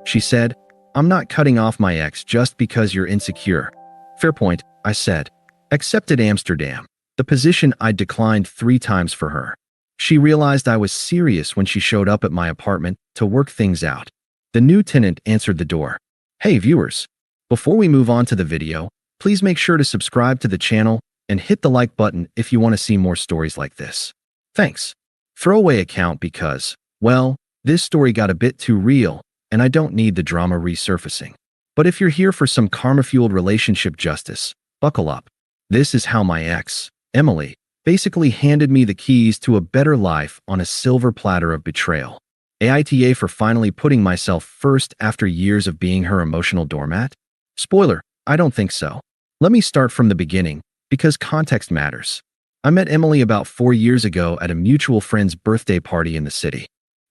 She said, "I'm not cutting off my ex just because you're insecure." Fair point, I said. Accepted Amsterdam, the position I'd declined 3 times for her. She realized I was serious when she showed up at my apartment to work things out. The new tenant answered the door. "Hey viewers, before we move on to the video, please make sure to subscribe to the channel and hit the like button if you want to see more stories like this. Thanks." Throwaway account because, well, this story got a bit too real and I don't need the drama resurfacing. But if you're here for some karma-fueled relationship justice, buckle up. This is how my ex, Emily, basically handed me the keys to a better life on a silver platter of betrayal. AITA for finally putting myself first after years of being her emotional doormat? Spoiler, I don't think so. Let me start from the beginning, because context matters. I met Emily about 4 years ago at a mutual friend's birthday party in the city.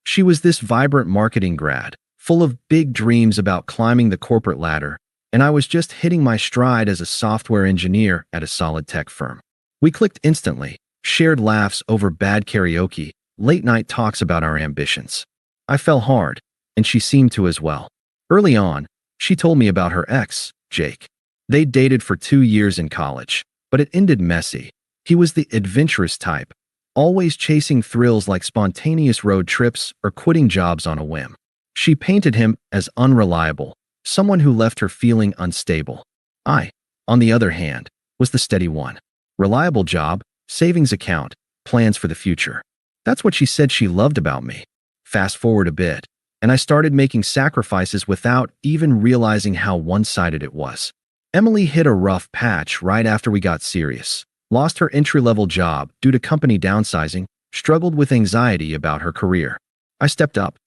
She was this vibrant marketing grad, full of big dreams about climbing the corporate ladder, and I was just hitting my stride as a software engineer at a solid tech firm. We clicked instantly, shared laughs over bad karaoke, late-night talks about our ambitions. I fell hard, and she seemed to as well. Early on, she told me about her ex, Jake. They'd dated for 2 years in college, but it ended messy. He was the adventurous type, always chasing thrills like spontaneous road trips or quitting jobs on a whim. She painted him as unreliable, someone who left her feeling unstable. I, on the other hand, was the steady one. Reliable job, savings account, plans for the future. That's what she said she loved about me. Fast forward a bit, and I started making sacrifices without even realizing how one-sided it was. Emily hit a rough patch right after we got serious. Lost her entry-level job due to company downsizing, struggled with anxiety about her career. I stepped up.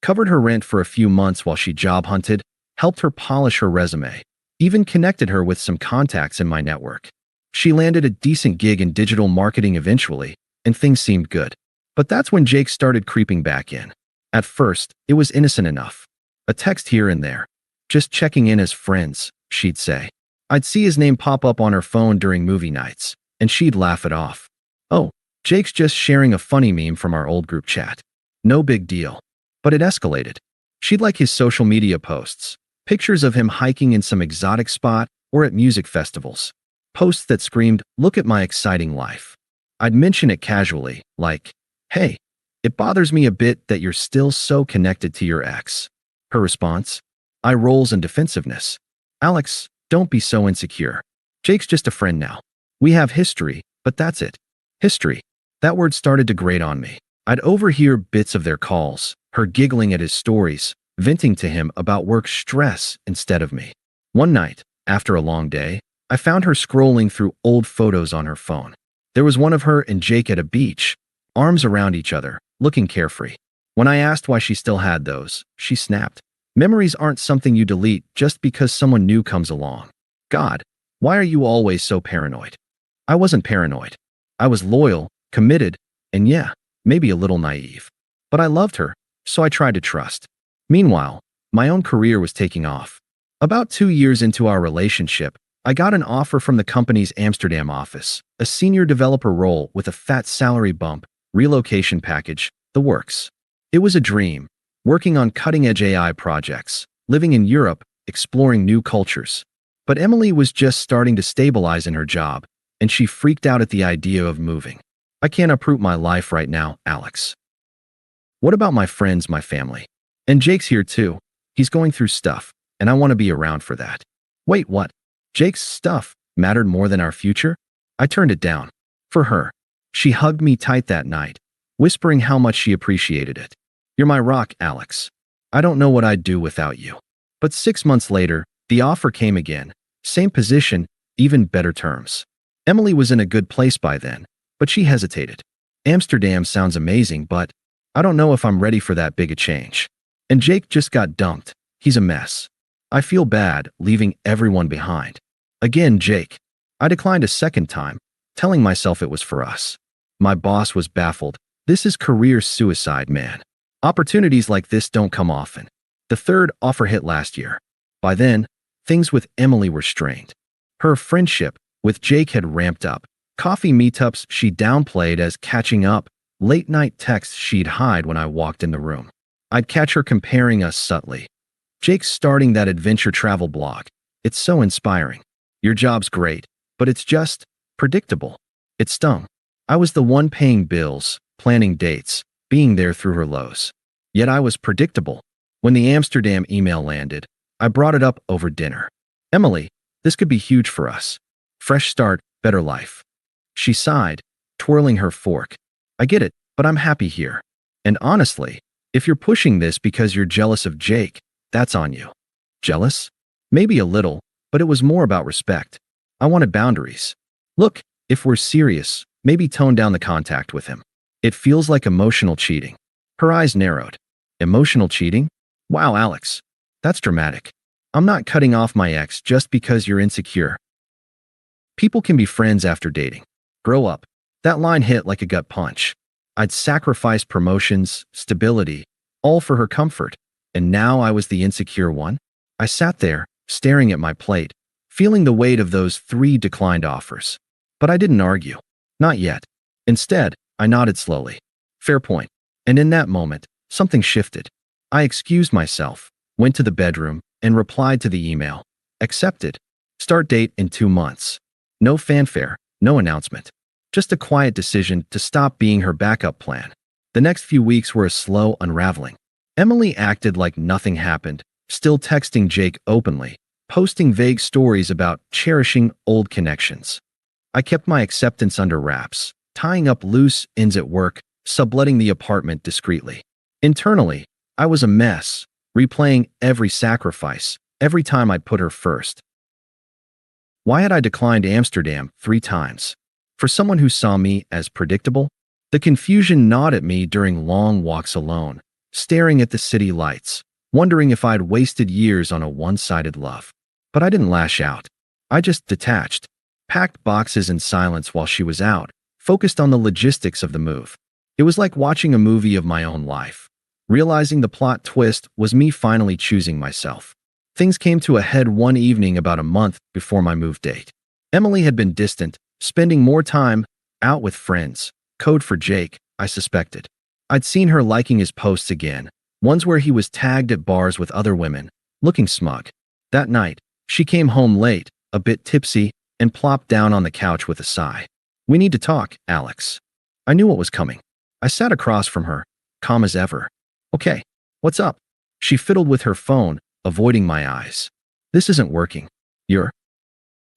Covered her rent for a few months while she job hunted, helped her polish her resume, even connected her with some contacts in my network. She landed a decent gig in digital marketing eventually, and things seemed good. But that's when Jake started creeping back in. At first, it was innocent enough. A text here and there. Just checking in as friends, she'd say. I'd see his name pop up on her phone during movie nights, and she'd laugh it off. "Oh, Jake's just sharing a funny meme from our old group chat." No big deal. But it escalated. She'd like his social media posts, pictures of him hiking in some exotic spot or at music festivals. Posts that screamed, "Look at my exciting life." I'd mention it casually, like, "Hey, it bothers me a bit that you're still so connected to your ex." Her response? Eye rolls and defensiveness. "Alex, don't be so insecure. Jake's just a friend now. We have history, but that's it." History. That word started to grate on me. I'd overhear bits of their calls, her giggling at his stories, venting to him about work stress instead of me. One night, after a long day, I found her scrolling through old photos on her phone. There was one of her and Jake at a beach, arms around each other, looking carefree. When I asked why she still had those, she snapped. "Memories aren't something you delete just because someone new comes along. God, why are you always so paranoid?" I wasn't paranoid. I was loyal, committed, and yeah, maybe a little naive. But I loved her, so I tried to trust. Meanwhile, my own career was taking off. About 2 years into our relationship, I got an offer from the company's Amsterdam office, a senior developer role with a fat salary bump, relocation package, the works. It was a dream, working on cutting-edge AI projects, living in Europe, exploring new cultures. But Emily was just starting to stabilize in her job, and she freaked out at the idea of moving. "I can't uproot my life right now, Alex. What about my friends, my family? And Jake's here too. He's going through stuff, and I want to be around for that." Wait, what? Jake's stuff mattered more than our future? I turned it down. For her. She hugged me tight that night, whispering how much she appreciated it. "You're my rock, Alex. I don't know what I'd do without you." But 6 months later, the offer came again. Same position, even better terms. Emily was in a good place by then, but she hesitated. Amsterdam sounds amazing, but I don't know if I'm ready for that big a change. And Jake just got dumped. He's a mess. I feel bad leaving everyone behind. Again, Jake. I declined a second time, telling myself it was for us. My boss was baffled. "This is career suicide, man. Opportunities like this don't come often." The third offer hit last year. By then, things with Emily were strained. Her friendship with Jake had ramped up. Coffee meetups she downplayed as catching up, late-night texts she'd hide when I walked in the room. I'd catch her comparing us subtly. Jake's starting that adventure travel blog. It's so inspiring. Your job's great, but it's just predictable. It stung. I was the one paying bills, planning dates, being there through her lows. Yet I was predictable. When the Amsterdam email landed, I brought it up over dinner. Emily, this could be huge for us. Fresh start, better life. She sighed, twirling her fork. I get it, but I'm happy here. And honestly, if you're pushing this because you're jealous of Jake, that's on you. Jealous? Maybe a little, but it was more about respect. I wanted boundaries. Look, if we're serious, maybe tone down the contact with him. It feels like emotional cheating. Her eyes narrowed. Emotional cheating? Wow, Alex. That's dramatic. I'm not cutting off my ex just because you're insecure. People can be friends after dating. Grow up. That line hit like a gut punch. I'd sacrificed promotions, stability, all for her comfort, and now I was the insecure one? I sat there, staring at my plate, feeling the weight of those 3 declined offers. But I didn't argue. Not yet. Instead, I nodded slowly. Fair point. And in that moment, something shifted. I excused myself, went to the bedroom, and replied to the email. Accepted. Start date in 2 months. No fanfare, no announcement. Just a quiet decision to stop being her backup plan. The next few weeks were a slow unraveling. Emily acted like nothing happened, still texting Jake openly, posting vague stories about cherishing old connections. I kept my acceptance under wraps, tying up loose ends at work, subletting the apartment discreetly. Internally, I was a mess, replaying every sacrifice, every time I'd put her first. Why had I declined Amsterdam 3 times? For someone who saw me as predictable? The confusion gnawed at me during long walks alone, staring at the city lights, wondering if I'd wasted years on a one-sided love. But I didn't lash out. I just detached, packed boxes in silence while she was out, focused on the logistics of the move. It was like watching a movie of my own life. Realizing the plot twist was me finally choosing myself. Things came to a head one evening about a month before my move date. Emily had been distant, spending more time out with friends. Code for Jake, I suspected. I'd seen her liking his posts again, ones where he was tagged at bars with other women, looking smug. That night, she came home late, a bit tipsy, and plopped down on the couch with a sigh. We need to talk, Alex. I knew what was coming. I sat across from her, calm as ever. Okay, what's up? She fiddled with her phone, avoiding my eyes. This isn't working. You're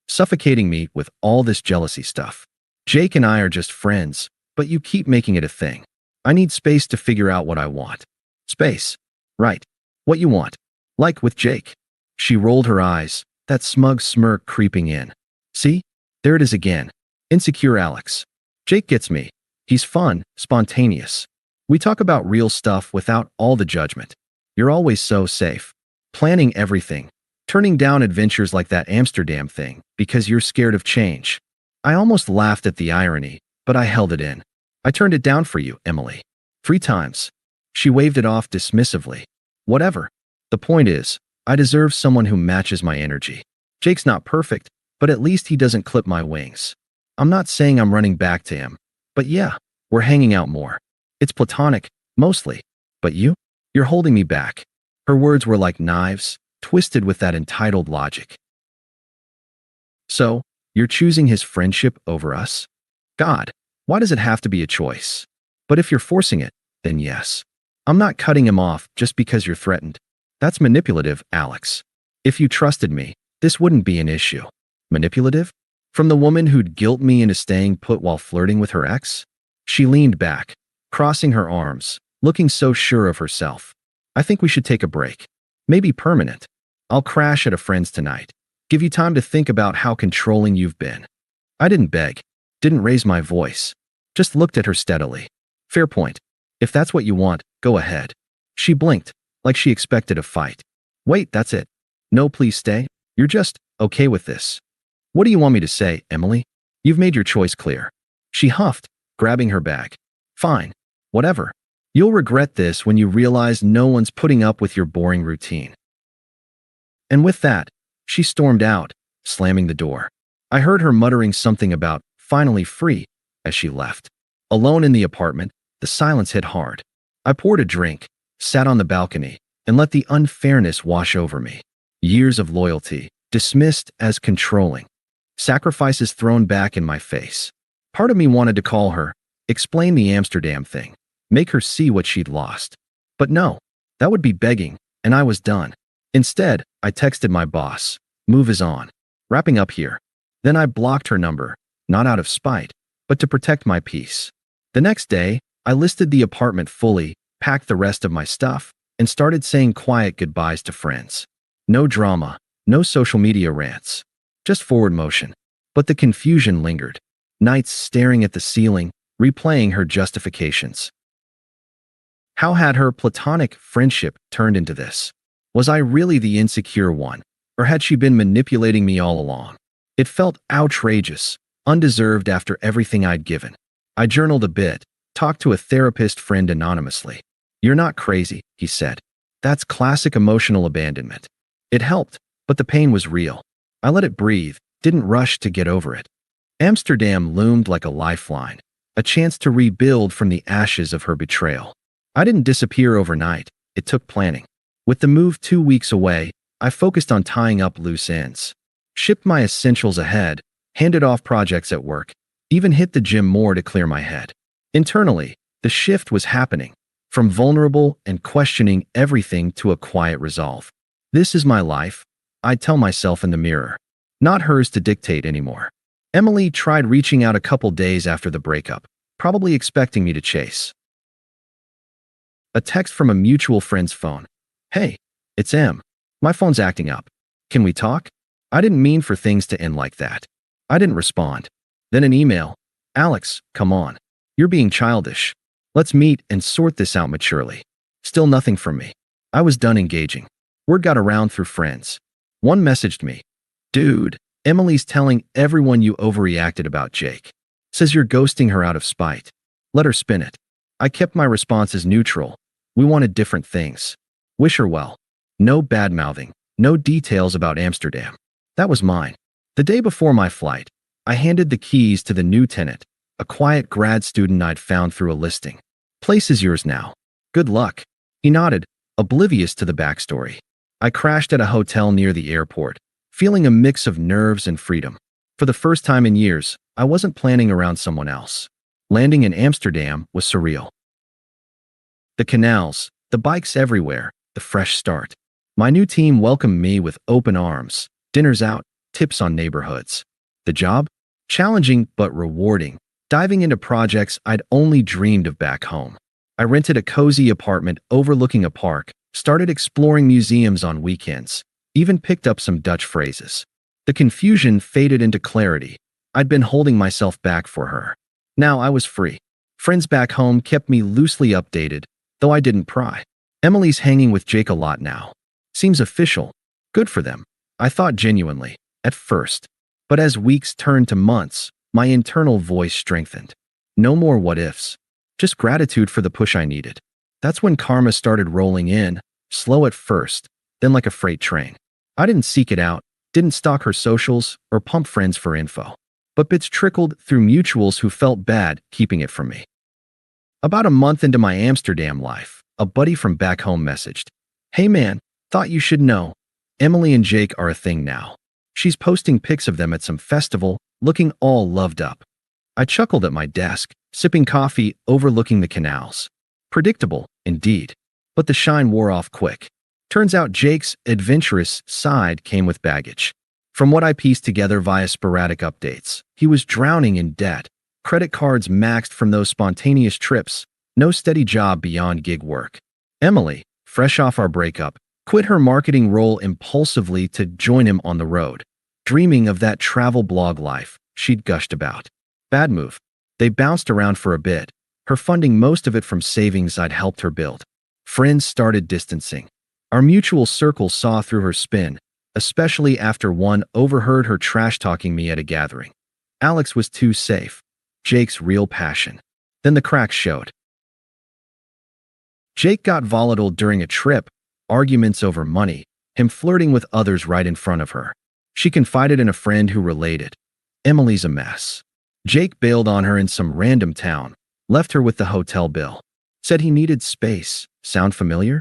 suffocating me with all this jealousy stuff. Jake and I are just friends, but you keep making it a thing. I need space to figure out what I want. Space. Right. What you want. Like with Jake. She rolled her eyes, that smug smirk creeping in. See? There it is again. Insecure Alex. Jake gets me. He's fun, spontaneous. We talk about real stuff without all the judgment. You're always so safe. Planning everything. Turning down adventures like that Amsterdam thing because you're scared of change. I almost laughed at the irony, but I held it in. I turned it down for you, Emily. 3 times. She waved it off dismissively. Whatever. The point is, I deserve someone who matches my energy. Jake's not perfect, but at least he doesn't clip my wings. I'm not saying I'm running back to him, but yeah, we're hanging out more. It's platonic, mostly. But you? You're holding me back. Her words were like knives, twisted with that entitled logic. So, you're choosing his friendship over us? God, why does it have to be a choice? But if you're forcing it, then yes. I'm not cutting him off just because you're threatened. That's manipulative, Alex. If you trusted me, this wouldn't be an issue. Manipulative? From the woman who'd guilt me into staying put while flirting with her ex? She leaned back, crossing her arms, looking so sure of herself. I think we should take a break. Maybe permanent. I'll crash at a friend's tonight. Give you time to think about how controlling you've been. I didn't beg, didn't raise my voice, just looked at her steadily. Fair point. If that's what you want, go ahead. She blinked, like she expected a fight. Wait, that's it. No, please stay. You're just okay with this. What do you want me to say, Emily? You've made your choice clear. She huffed, grabbing her bag. Fine. Whatever. You'll regret this when you realize no one's putting up with your boring routine. And with that, she stormed out, slamming the door. I heard her muttering something about finally free as she left. Alone in the apartment, the silence hit hard. I poured a drink, sat on the balcony, and let the unfairness wash over me. Years of loyalty, dismissed as controlling. Sacrifices thrown back in my face. Part of me wanted to call her, explain the Amsterdam thing, make her see what she'd lost. But no, that would be begging, and I was done. Instead, I texted my boss, "Move is on. Wrapping up here." Then I blocked her number, not out of spite, but to protect my peace. The next day, I listed the apartment fully, packed the rest of my stuff, and started saying quiet goodbyes to friends. No drama, no social media rants, just forward motion. But the confusion lingered. Nights staring at the ceiling, replaying her justifications. How had her platonic friendship turned into this? Was I really the insecure one, or had she been manipulating me all along? It felt outrageous, undeserved after everything I'd given. I journaled a bit, talked to a therapist friend anonymously. "You're not crazy," he said. "That's classic emotional abandonment." It helped, but the pain was real. I let it breathe, didn't rush to get over it. Amsterdam loomed like a lifeline, a chance to rebuild from the ashes of her betrayal. I didn't disappear overnight, it took planning. With the move 2 weeks away, I focused on tying up loose ends. Shipped my essentials ahead, handed off projects at work, even hit the gym more to clear my head. Internally, the shift was happening, from vulnerable and questioning everything to a quiet resolve. This is my life, I tell myself in the mirror. Not hers to dictate anymore. Emily tried reaching out a couple days after the breakup, probably expecting me to chase. A text from a mutual friend's phone. "Hey, it's Em. My phone's acting up. Can we talk?" I didn't mean for things to end like that. I didn't respond. Then an email. "Alex, come on. You're being childish. Let's meet and sort this out maturely." Still nothing from me. I was done engaging. Word got around through friends. One messaged me. "Dude, Emily's telling everyone you overreacted about Jake. Says you're ghosting her out of spite. Let her spin it." I kept my responses neutral. We wanted different things. Wish her well. No bad-mouthing. No details about Amsterdam. That was mine. The day before my flight, I handed the keys to the new tenant, a quiet grad student I'd found through a listing. "Place is yours now. Good luck." He nodded, oblivious to the backstory. I crashed at a hotel near the airport, feeling a mix of nerves and freedom. For the first time in years, I wasn't planning around someone else. Landing in Amsterdam was surreal. The canals, the bikes everywhere, the fresh start. My new team welcomed me with open arms, dinners out, tips on neighborhoods. The job? Challenging but rewarding, diving into projects I'd only dreamed of back home. I rented a cozy apartment overlooking a park, started exploring museums on weekends, even picked up some Dutch phrases. The confusion faded into clarity. I'd been holding myself back for her. Now I was free. Friends back home kept me loosely updated, though I didn't pry. Emily's hanging with Jake a lot now. Seems official. Good for them. I thought genuinely, at first. But as weeks turned to months, my internal voice strengthened. No more what-ifs. Just gratitude for the push I needed. That's when karma started rolling in, slow at first, then like a freight train. I didn't seek it out, didn't stalk her socials, or pump friends for info. But bits trickled through mutuals who felt bad keeping it from me. About a month into my Amsterdam life, a buddy from back home messaged, "Hey man, thought you should know. Emily and Jake are a thing now. She's posting pics of them at some festival, looking all loved up." I chuckled at my desk, sipping coffee, overlooking the canals. Predictable, indeed. But the shine wore off quick. Turns out Jake's adventurous side came with baggage. From what I pieced together via sporadic updates, he was drowning in debt, credit cards maxed from those spontaneous trips, no steady job beyond gig work. Emily, fresh off our breakup, quit her marketing role impulsively to join him on the road, dreaming of that travel blog life she'd gushed about. Bad move. They bounced around for a bit, her funding most of it from savings I'd helped her build. Friends started distancing. Our mutual circle saw through her spin, especially after one overheard her trash-talking me at a gathering. Alex was too safe. Jake's real passion. Then the cracks showed. Jake got volatile during a trip, arguments over money, him flirting with others right in front of her. She confided in a friend who related. Emily's a mess. Jake bailed on her in some random town, left her with the hotel bill. Said he needed space, Sound familiar?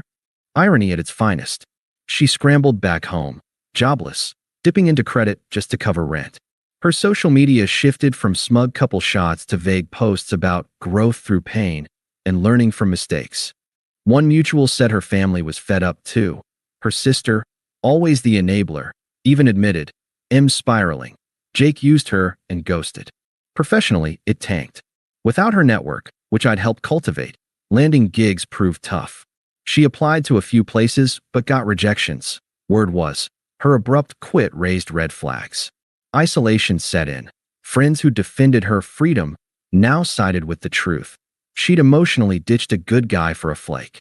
Irony at its finest. She scrambled back home, jobless, dipping into credit just to cover rent. Her social media shifted from smug couple shots to vague posts about growth through pain and learning from mistakes. One mutual said her family was fed up too. Her sister, always the enabler, even admitted, spiraling. Jake used her and ghosted. Professionally, it tanked. Without her network, which I'd helped cultivate, landing gigs proved tough. She applied to a few places but got rejections. Word was, her abrupt quit raised red flags. Isolation set in. Friends who defended her freedom now sided with the truth. She'd emotionally ditched a good guy for a flake.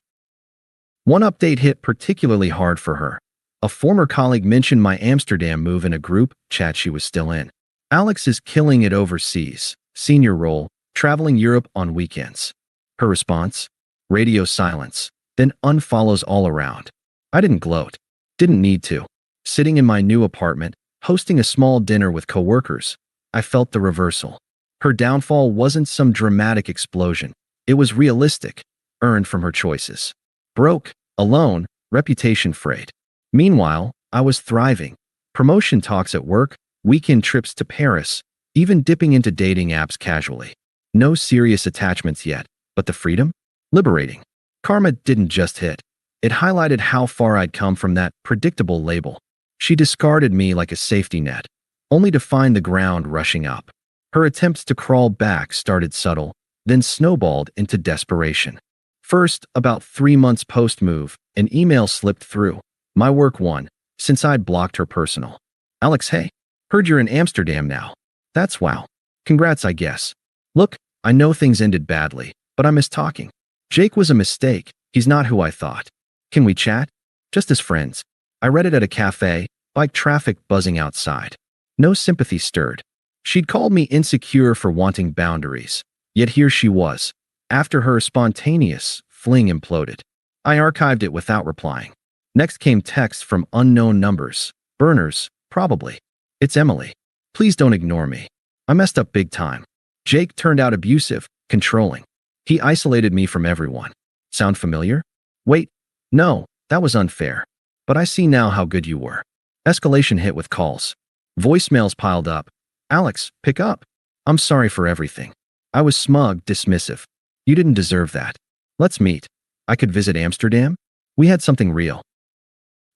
One update hit particularly hard for her. A former colleague mentioned my Amsterdam move in a group chat she was still in. Alex is killing it overseas. Senior role, traveling Europe on weekends. Her response? Radio silence, then unfollows all around. I didn't gloat. Didn't need to. Sitting in my new apartment, hosting a small dinner with coworkers, I felt the reversal. Her downfall wasn't some dramatic explosion. It was realistic, earned from her choices. Broke, alone, reputation frayed. Meanwhile, I was thriving. Promotion talks at work, weekend trips to Paris, even dipping into dating apps casually. No serious attachments yet, but the freedom? Liberating. Karma didn't just hit. It highlighted how far I'd come from that predictable label. She discarded me like a safety net, only to find the ground rushing up. Her attempts to crawl back started subtle, then snowballed into desperation. First, about 3 months post-move, an email slipped through. My work one, since I'd blocked her personal. Alex, hey, heard you're in Amsterdam now. That's wow. Congrats, I guess. Look, I know things ended badly, but I miss talking. Jake was a mistake. He's not who I thought. Can we chat? Just as friends. I read it at a cafe, like traffic buzzing outside. No sympathy stirred. She'd called me insecure for wanting boundaries. Yet here she was. After her spontaneous fling imploded. I archived it without replying. Next came texts from unknown numbers. Burners, probably. It's Emily. Please don't ignore me. I messed up big time. Jake turned out abusive, controlling. He isolated me from everyone. Sound familiar? Wait, no, that was unfair. But I see now how good you were. Escalation hit with calls. Voicemails piled up. Alex, pick up. I'm sorry for everything. I was smug, dismissive. You didn't deserve that. Let's meet. I could visit Amsterdam? We had something real.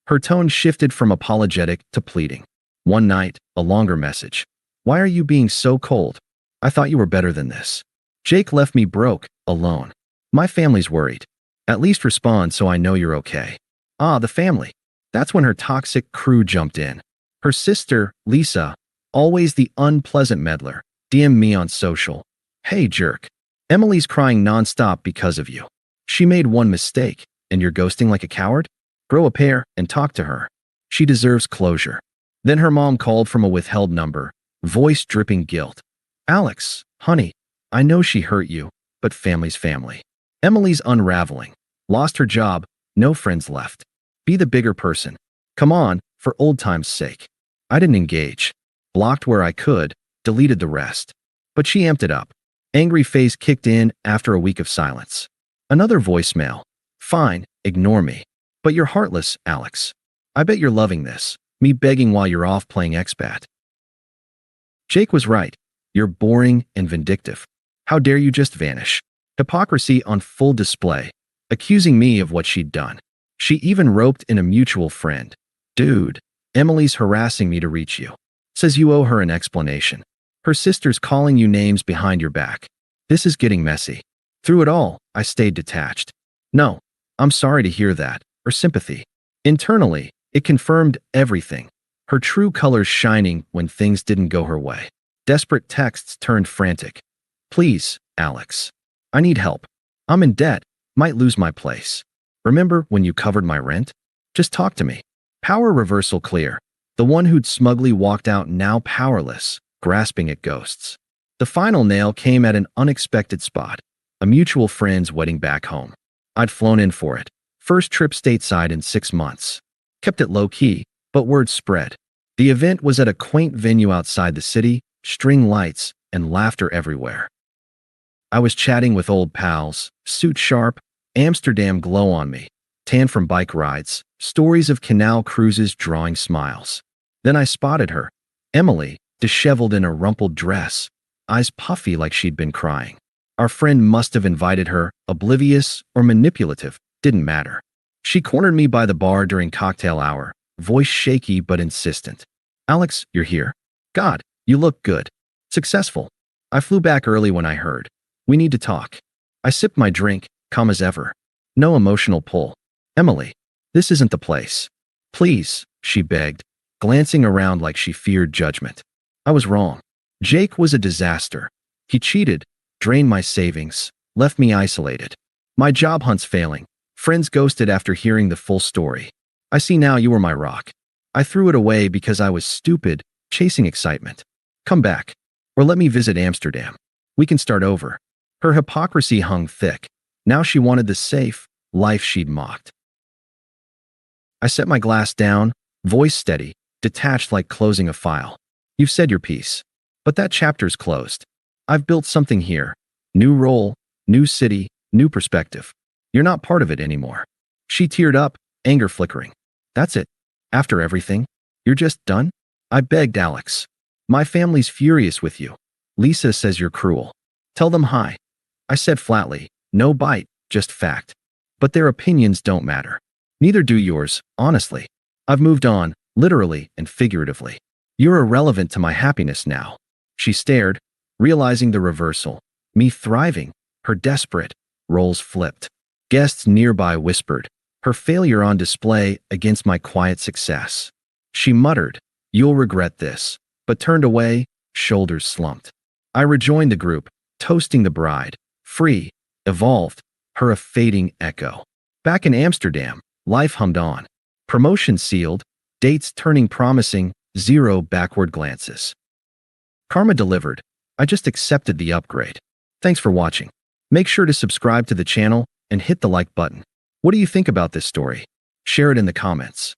Her tone shifted from apologetic to pleading. One night, a longer message. Why are you being so cold? I thought you were better than this. Jake left me broke, alone. My family's worried. At least respond so I know you're okay. Ah, the family. That's when her toxic crew jumped in. Her sister, Lisa, always the unpleasant meddler, DM'd me on social. Hey, jerk. Emily's crying nonstop because of you. She made one mistake, and you're ghosting like a coward? Grow a pair and talk to her. She deserves closure. Then her mom called from a withheld number, voice dripping guilt. Alex, honey, I know she hurt you, but family's family. Emily's unraveling. Lost her job, no friends left. Be the bigger person. Come on, for old time's sake. I didn't engage. Blocked where I could, deleted the rest. But she amped it up. Angry face kicked in after a week of silence. Another voicemail. Fine, ignore me. But you're heartless, Alex. I bet you're loving this. Me begging while you're off playing expat. Jake was right. You're boring and vindictive. How dare you just vanish? Hypocrisy on full display, accusing me of what she'd done. She even roped in a mutual friend. Dude, Emily's harassing me to reach you. Says you owe her an explanation. Her sister's calling you names behind your back. This is getting messy. Through it all, I stayed detached. No, I'm sorry to hear that, or sympathy. Internally, it confirmed everything. Her true colors shining when things didn't go her way. Desperate texts turned frantic. Please, Alex. I need help. I'm in debt. Might lose my place. Remember when you covered my rent? Just talk to me. Power reversal clear. The one who'd smugly walked out now powerless, grasping at ghosts. The final nail came at an unexpected spot. A mutual friend's wedding back home. I'd flown in for it. First trip stateside in 6 months. Kept it low-key, but word spread. The event was at a quaint venue outside the city, string lights, and laughter everywhere. I was chatting with old pals, suit sharp, Amsterdam glow on me, tan from bike rides, stories of canal cruises drawing smiles. Then I spotted her, Emily, disheveled in a rumpled dress, eyes puffy like she'd been crying. Our friend must have invited her, oblivious or manipulative, didn't matter. She cornered me by the bar during cocktail hour, voice shaky but insistent. Alex, you're here. God, you look good. Successful. I flew back early when I heard. We need to talk. I sipped my drink, calm as ever. No emotional pull. Emily, this isn't the place. Please, she begged, glancing around like she feared judgment. I was wrong. Jake was a disaster. He cheated, drained my savings, left me isolated. My job hunt's failing. Friends ghosted after hearing the full story. I see now you were my rock. I threw it away because I was stupid, chasing excitement. Come back. Or let me visit Amsterdam. We can start over. Her hypocrisy hung thick. Now she wanted the safe life she'd mocked. I set my glass down, voice steady, detached like closing a file. You've said your piece. But that chapter's closed. I've built something here. New role, new city, new perspective. You're not part of it anymore. She teared up, anger flickering. That's it. After everything? You're just done? I begged Alex. My family's furious with you. Lisa says you're cruel. Tell them hi. I said flatly, no bite, just fact. But their opinions don't matter. Neither do yours, honestly. I've moved on, literally and figuratively. You're irrelevant to my happiness now. She stared, realizing the reversal. Me thriving, her desperate, roles flipped. Guests nearby whispered, her failure on display against my quiet success. She muttered, you'll regret this, but turned away, shoulders slumped. I rejoined the group, toasting the bride, free, evolved, her a fading echo. Back in Amsterdam, life hummed on. Promotion sealed, dates turning promising, zero backward glances. Karma delivered. I just accepted the upgrade. Thanks for watching. Make sure to subscribe to the channel and hit the like button. What do you think about this story? Share it in the comments.